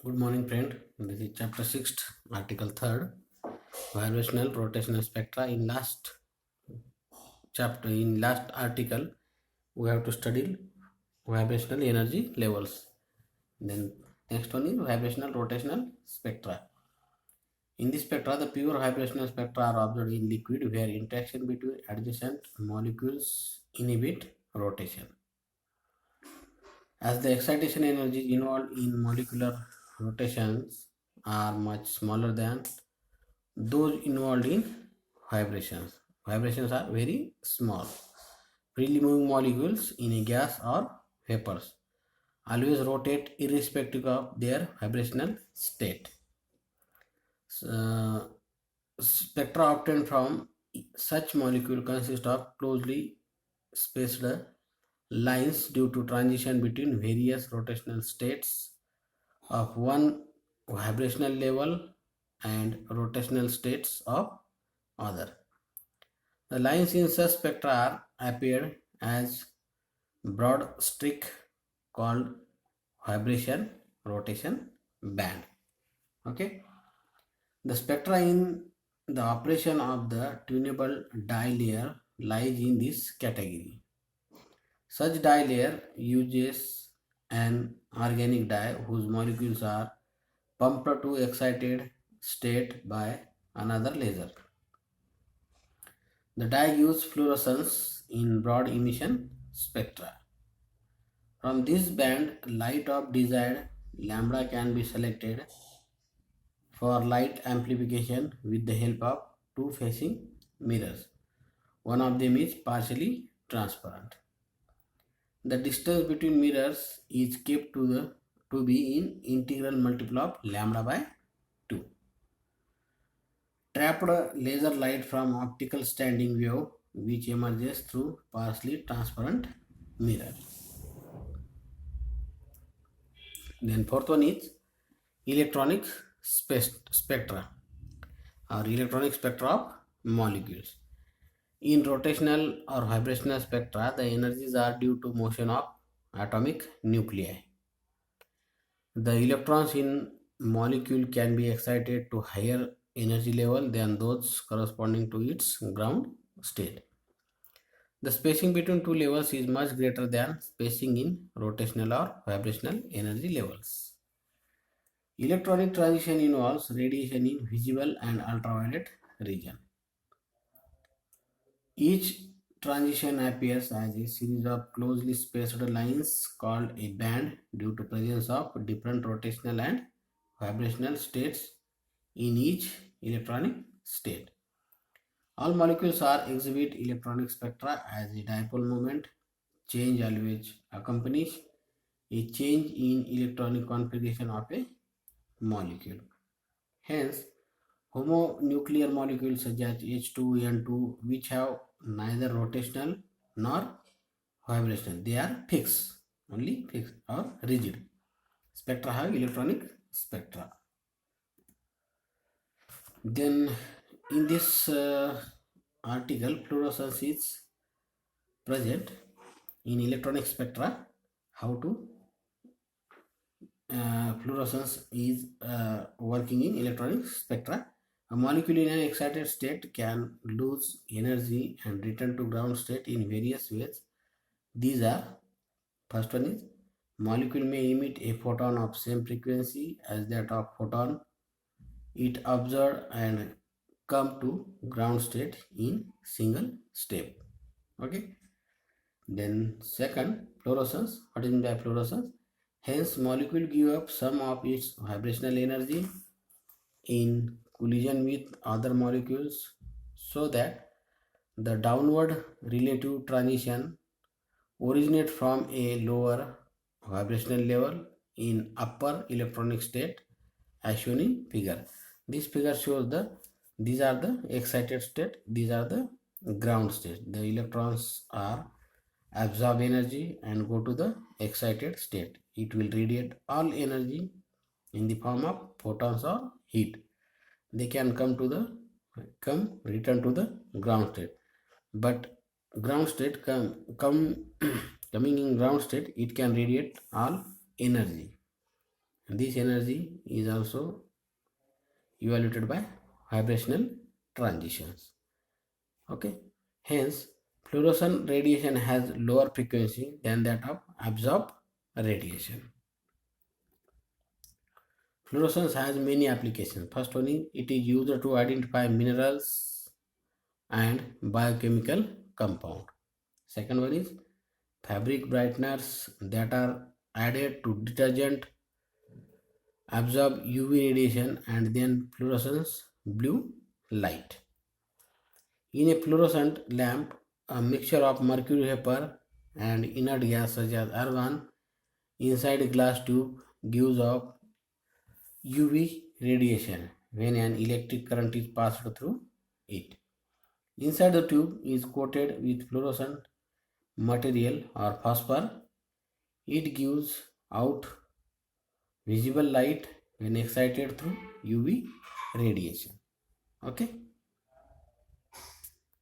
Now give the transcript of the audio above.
Good morning, friend. This is chapter 6, article 3rd, vibrational rotational spectra. In last article, we have to study vibrational energy levels. Then next one is vibrational rotational spectra. In this spectra, the pure vibrational spectra are observed in liquid where interaction between adjacent molecules inhibit rotation. As the excitation energies involved in molecular rotations are much smaller than those involved in vibrations. Vibrations are very small. Freely moving molecules in a gas or vapors always rotate irrespective of their vibrational state. Uh, Spectra obtained from such molecule consist of closely spaced lines due to transition between various rotational states of one vibrational level and rotational states of other. The lines in such spectra are appeared as broad streak called vibration rotation band. Okay. The spectra in the operation of the tunable dye layer lies in this category. Such dye layer uses an organic dye whose molecules are pumped to excited state by another laser. The dye uses fluorescence in broad emission spectra. From this band, light of desired lambda can be selected for light amplification with the help of two facing mirrors. One of them is partially transparent. The distance between mirrors is kept to be in integral multiple of lambda by 2. Trapped laser light from optical standing wave which emerges through partially transparent mirror. Then fourth one is electronic spectra or electronic spectra of molecules. In rotational or vibrational spectra, the energies are due to motion of atomic nuclei. The electrons in molecule can be excited to higher energy level than those corresponding to its ground state. The spacing between two levels is much greater than spacing in rotational or vibrational energy levels. Electronic transition involves radiation in visible and ultraviolet region. Each transition appears as a series of closely spaced lines called a band due to presence of different rotational and vibrational states in each electronic state. All molecules are exhibit electronic spectra as a dipole moment change always accompanies a change in electronic configuration of a molecule. Hence, homonuclear molecules such as H2, N2, which have neither rotational nor vibrational, they are fixed, only fixed or rigid. Spectra have electronic spectra. Then, in this article, fluorescence is present in electronic spectra. How to fluorescence is working in electronic spectra. A molecule in an excited state can lose energy and return to ground state in various ways. These are: first one is molecule may emit a photon of same frequency as that of photon it observed and come to ground state in single step. Okay. Then second, fluorescence. What is meant by fluorescence? Hence, molecule give up some of its vibrational energy in collision with other molecules so that the downward relative transition originate from a lower vibrational level in upper electronic state as shown in figure. This figure shows these are the excited state, these are the ground state. The electrons are absorb energy and go to the excited state. It will radiate all energy in the form of photons or heat. They can return to the ground state. But ground state coming in ground state, it can radiate all energy. This energy is also evaluated by vibrational transitions. Okay, hence fluorescent radiation has lower frequency than that of absorbed radiation. Fluorescence has many applications. First one is it is used to identify minerals and biochemical compound. Second one is fabric brighteners that are added to detergent absorb UV radiation and then fluorescence blue light. In a fluorescent lamp, a mixture of mercury vapor and inert gas such as argon inside a glass tube gives off UV radiation when an electric current is passed through it. Inside the tube is coated with fluorescent material or phosphor. It gives out visible light when excited through UV radiation. Okay.